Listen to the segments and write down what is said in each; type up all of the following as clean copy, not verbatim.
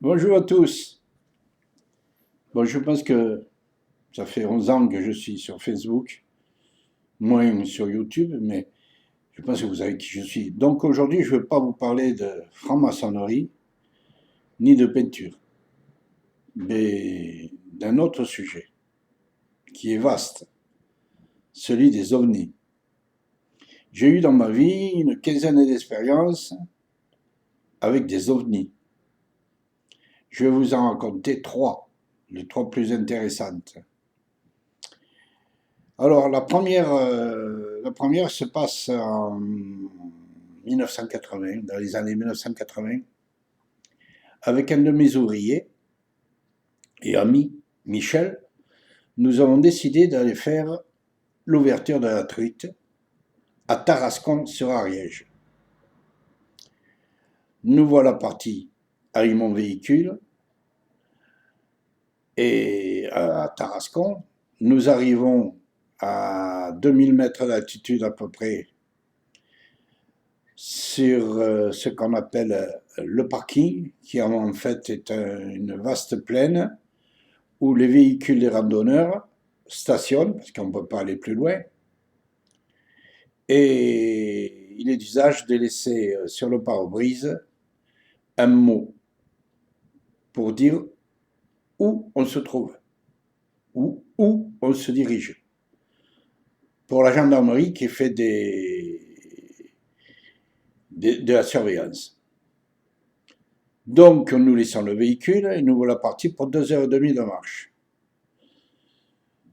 Bonjour à tous. Bon, je pense que ça fait 11 ans que je suis sur Facebook, moins sur YouTube, mais je pense que vous savez qui je suis. Donc aujourd'hui, je ne vais pas vous parler de franc-maçonnerie ni de peinture, mais d'un autre sujet qui est vaste, celui des ovnis. J'ai eu dans ma vie une quinzaine d'expériences avec des ovnis. Je vais vous en raconter trois, les trois plus intéressantes. Alors, la première se passe en 1980, dans les années 1980, avec un de mes ouvriers et amis, Michel. Nous avons décidé d'aller faire l'ouverture de la truite à Tarascon-sur-Ariège. Nous voilà partis avec mon véhicule et à Tarascon. Nous arrivons à 2000 mètres d'altitude à peu près sur ce qu'on appelle le parking, qui en fait est une vaste plaine où les véhicules des randonneurs stationnent, parce qu'on ne peut pas aller plus loin, et il est d'usage de laisser sur le pare-brise un mot pour dire où on se trouve, ou où on se dirige. Pour la gendarmerie qui fait de la surveillance. Donc, nous laissons le véhicule et nous voilà partis pour 2h30 de marche.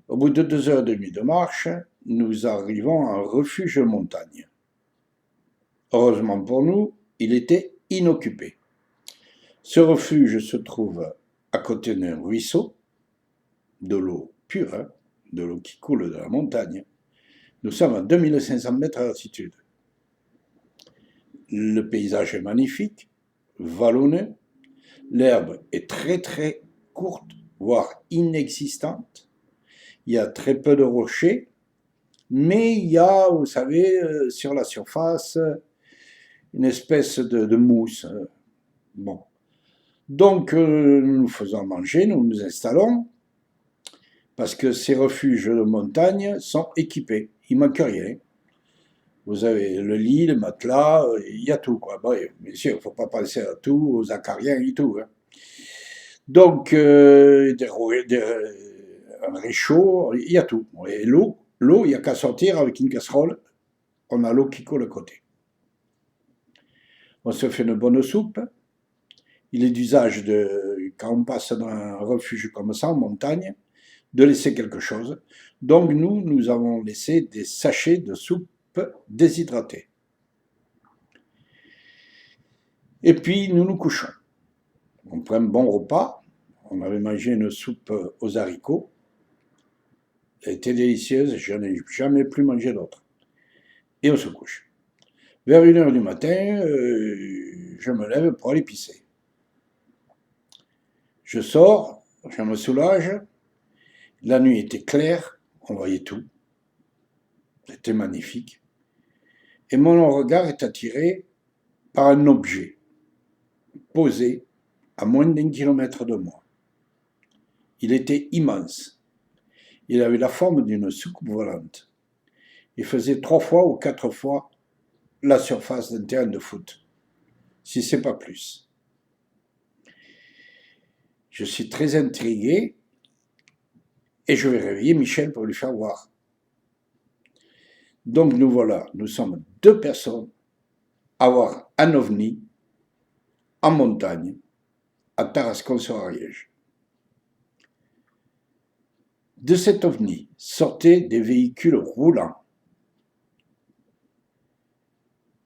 Au bout de 2h30 de marche, nous arrivons à un refuge montagne. Heureusement pour nous, il était inoccupé. Ce refuge se trouve à côté d'un ruisseau, de l'eau pure, hein, de l'eau qui coule de la montagne. Nous sommes à 2500 mètres d'altitude. Le paysage est magnifique, vallonneux. L'herbe est très très courte, voire inexistante. Il y a très peu de rochers, mais il y a, vous savez, sur la surface, une espèce de mousse. Bon. Donc, nous nous faisons manger, nous nous installons, parce que ces refuges de montagne sont équipés. Il ne manque rien. Vous avez le lit, le matelas, il y a tout, quoi. Bon, bien sûr, il ne faut pas penser à tout, aux acariens et tout. Hein. Donc, un réchaud, il y a tout. Et l'eau, il n'y a qu'à sortir avec une casserole, on a l'eau qui coule à côté. On se fait une bonne soupe. Il est d'usage, quand on passe dans un refuge comme ça, en montagne, de laisser quelque chose. Donc nous avons laissé des sachets de soupe déshydratée. Et puis nous nous couchons. On prend un bon repas. On avait mangé une soupe aux haricots. Elle était délicieuse, je n'ai jamais plus mangé d'autre. Et on se couche. Vers 1h du matin, je me lève pour aller pisser. Je sors, je me soulage. La nuit était claire, on voyait tout. C'était magnifique. Et mon regard est attiré par un objet posé à moins d'1 kilomètre de moi. Il était immense. Il avait la forme d'une soucoupe volante. Il faisait 3 fois ou 4 fois la surface d'un terrain de foot, si c'est pas plus. Je suis très intrigué et je vais réveiller Michel pour lui faire voir. Donc nous voilà, nous sommes 2 personnes à voir un ovni en montagne à Tarascon-sur-Ariège. De cet ovni sortaient des véhicules roulants.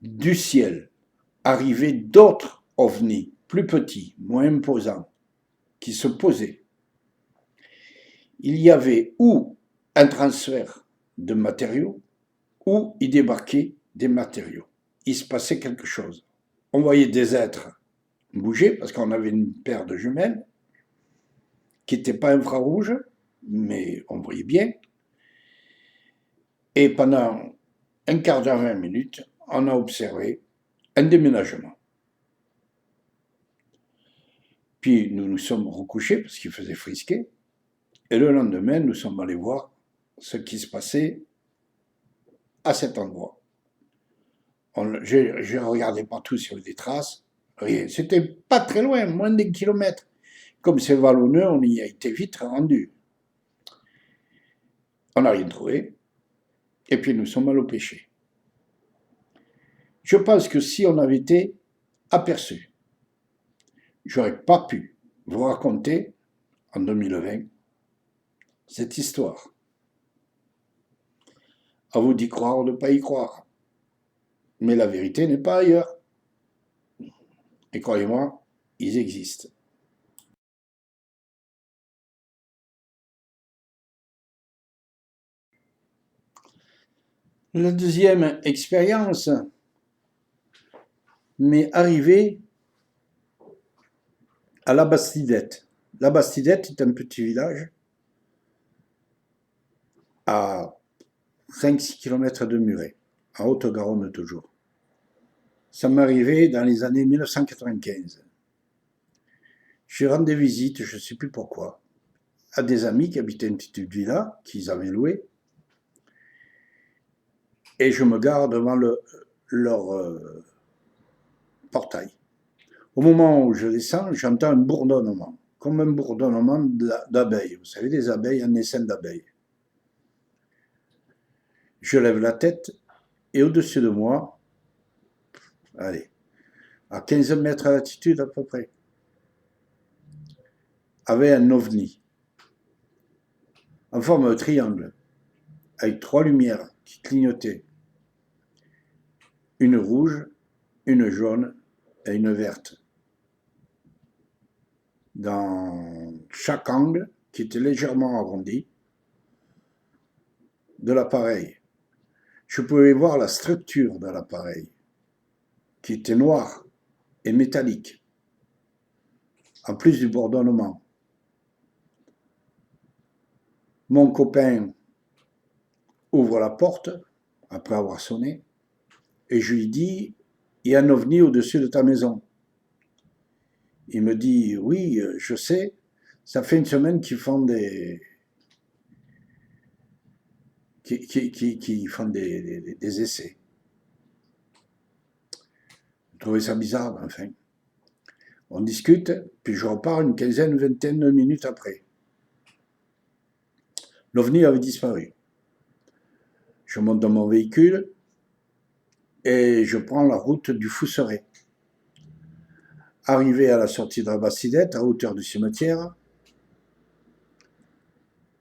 Du ciel arrivaient d'autres ovnis, plus petits, moins imposants, qui se posaient. Il y avait ou un transfert de matériaux, ou y débarquaient des matériaux. Il se passait quelque chose. On voyait des êtres bouger, parce qu'on avait une paire de jumelles, qui n'étaient pas infrarouges, mais on voyait bien. Et pendant un quart d'heure, 20 minutes, on a observé un déménagement. Puis nous nous sommes recouchés parce qu'il faisait frisquet. Et le lendemain, nous sommes allés voir ce qui se passait à cet endroit. J'ai regardé partout s'il y avait des traces. Rien. C'était pas très loin, moins d'un kilomètre. Comme c'est vallonneux, on y a été vite rendu. On n'a rien trouvé. Et puis nous sommes allés au pêcher. Je pense que si on avait été aperçu, j'aurais pas pu vous raconter en 2020 cette histoire. À vous d'y croire ou de ne pas y croire. Mais la vérité n'est pas ailleurs. Et croyez-moi, ils existent. La deuxième expérience m'est arrivée à La Bastidette. La Bastidette est un petit village à 5-6 km de Muret, en Haute-Garonne toujours. Ça m'est arrivé dans les années 1995. Je rendais visite, je ne sais plus pourquoi, à des amis qui habitaient une petite villa qu'ils avaient louée. Et je me gare devant leur portail. Au moment où je descends, j'entends un bourdonnement, comme un bourdonnement d'abeilles. Vous savez, des abeilles, un essaim d'abeilles. Je lève la tête et au-dessus de moi, allez, à 15 mètres d'altitude à peu près, avait un ovni en forme de triangle, avec 3 lumières qui clignotaient. Une rouge, une jaune et une verte. Dans chaque angle, qui était légèrement arrondi, de l'appareil. Je pouvais voir la structure de l'appareil, qui était noire et métallique, en plus du bourdonnement. Mon copain ouvre la porte, après avoir sonné, et je lui dis, il y a un ovni au-dessus de ta maison. Il me dit, oui, je sais, ça fait une semaine qu'ils font des essais. Je trouvais ça bizarre, enfin. On discute, puis je repars une quinzaine, vingtaine de minutes après. L'OVNI avait disparu. Je monte dans mon véhicule et je prends la route du Fousseret. Arrivé à la sortie de la Bastidette, à hauteur du cimetière,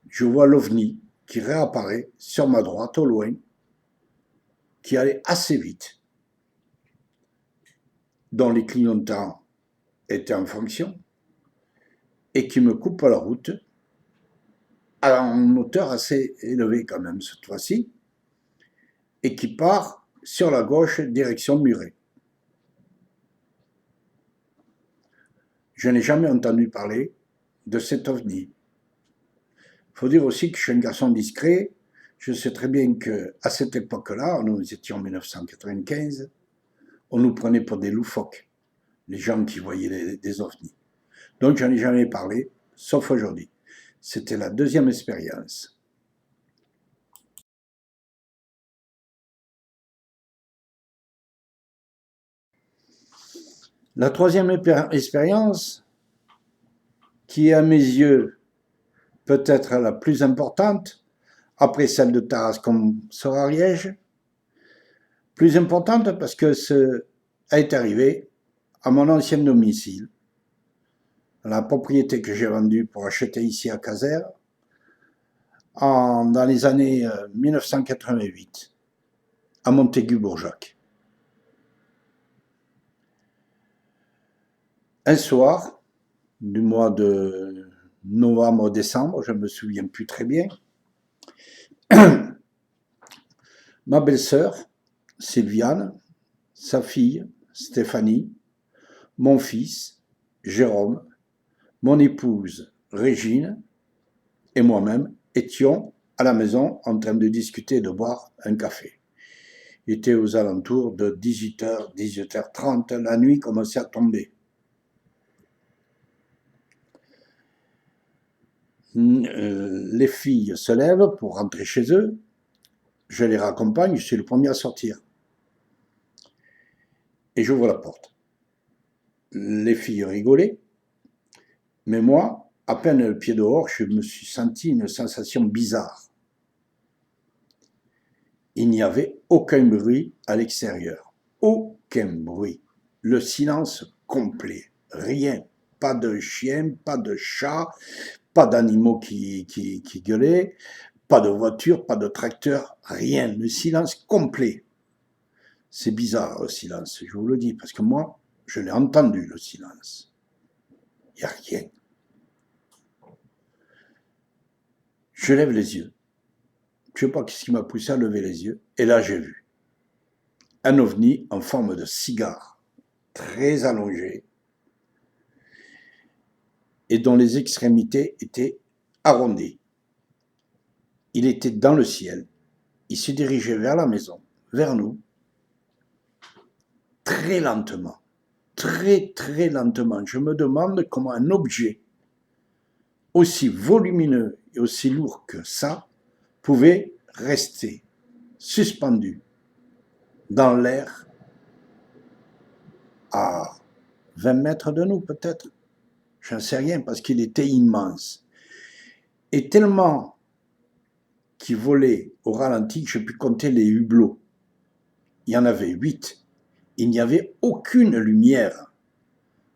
je vois l'OVNI qui réapparaît sur ma droite, au loin, qui allait assez vite, dont les clignotants étaient en fonction, et qui me coupe la route à une hauteur assez élevée quand même cette fois-ci, et qui part sur la gauche direction Muret. Je n'ai jamais entendu parler de cet ovni. Il faut dire aussi que je suis un garçon discret. Je sais très bien qu'à cette époque-là, nous étions en 1995, on nous prenait pour des loufoques, les gens qui voyaient des ovnis. Donc je n'en ai jamais parlé, sauf aujourd'hui. C'était la deuxième expérience. La troisième expérience, qui est à mes yeux peut-être la plus importante, après celle de Tarascon sur Ariège, plus importante parce que ça est arrivé à mon ancien domicile, la propriété que j'ai vendue pour acheter ici à Caser, dans les années 1988, à Montaigu-Bourjac. Un soir, du mois de novembre-décembre, je ne me souviens plus très bien, ma belle-sœur, Sylviane, sa fille, Stéphanie, mon fils, Jérôme, mon épouse, Régine, et moi-même étions à la maison en train de discuter et de boire un café. Il était aux alentours de 18h, 18h30, la nuit commençait à tomber. Les filles se lèvent pour rentrer chez eux. Je les raccompagne, je suis le premier à sortir. Et j'ouvre la porte. Les filles rigolaient, mais moi, à peine le pied dehors, je me suis senti une sensation bizarre. Il n'y avait aucun bruit à l'extérieur. Aucun bruit. Le silence complet. Rien. Pas de chien, pas de chat, pas d'animaux qui gueulaient, pas de voiture, pas de tracteur, rien. Le silence complet. C'est bizarre le silence, je vous le dis, parce que moi, je l'ai entendu le silence. Il n'y a rien. Je lève les yeux. Je ne sais pas ce qui m'a poussé à lever les yeux. Et là, j'ai vu un ovni en forme de cigare, très allongé, et dont les extrémités étaient arrondies. Il était dans le ciel. Il se dirigeait vers la maison, vers nous, très lentement. Très, très lentement. Je me demande comment un objet aussi volumineux et aussi lourd que ça pouvait rester suspendu dans l'air à 20 mètres de nous peut-être. Je n'en sais rien parce qu'il était immense. Et tellement qu'il volait au ralenti que j'ai pu compter les hublots. Il y en avait 8. Il n'y avait aucune lumière.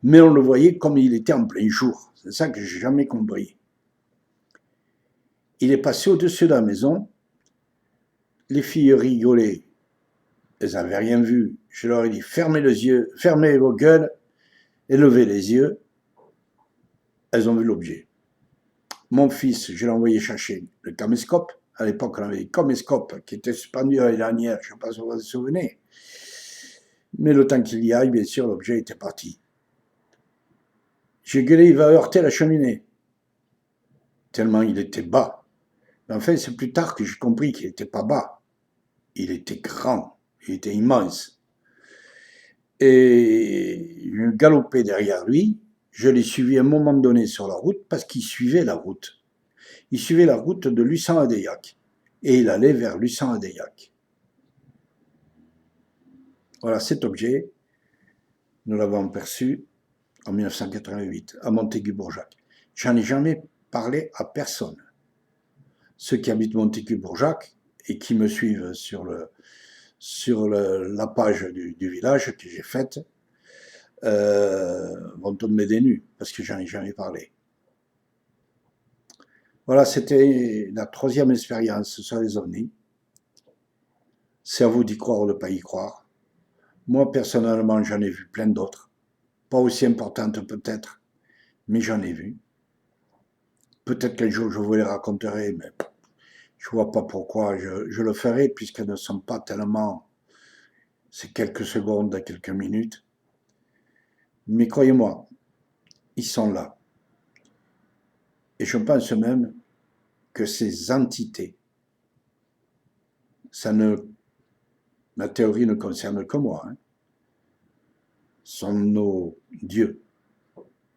Mais on le voyait comme il était en plein jour. C'est ça que j'ai jamais compris. Il est passé au-dessus de la maison. Les filles rigolaient. Elles n'avaient rien vu. Je leur ai dit, fermez les yeux, fermez vos gueules et levez les yeux. Elles ont vu l'objet. Mon fils, je l'ai envoyé chercher le caméscope. À l'époque, on avait des caméscopes qui étaient suspendus à la lanière. Je ne sais pas si vous vous souvenez. Mais le temps qu'il y aille, bien sûr, l'objet était parti. J'ai gueulé, il va heurter la cheminée. Tellement il était bas. Mais en fait, c'est plus tard que j'ai compris qu'il n'était pas bas. Il était grand. Il était immense. Et je galopais derrière lui. Je l'ai suivi à un moment donné sur la route parce qu'il suivait la route. Il suivait la route de Lucent-Adéac. Et il allait vers Lucent-Adéac. Voilà, cet objet, nous l'avons perçu en 1988 à Montaigu-Bourjac. J'en ai jamais parlé à personne. Ceux qui habitent Montaigu-Bourjac et qui me suivent sur la page du village que j'ai faite vont tomber des nues parce que j'en ai jamais parlé. Voilà, c'était la 3e expérience sur les ovnis. C'est à vous d'y croire ou de ne pas y croire. Moi, personnellement, j'en ai vu plein d'autres. Pas aussi importantes peut-être, mais j'en ai vu. Peut-être qu'un jour je vous les raconterai, mais je ne vois pas pourquoi je le ferai, puisqu'elles ne sont pas tellement... C'est quelques secondes, quelques minutes. Mais croyez-moi, ils sont là. Et je pense même que ces entités, la théorie ne concerne que moi, sont nos dieux.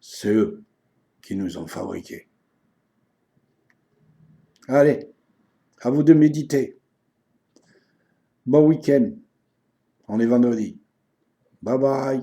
C'est eux qui nous ont fabriqués. Allez, à vous de méditer. Bon week-end. On est vendredi. Bye bye.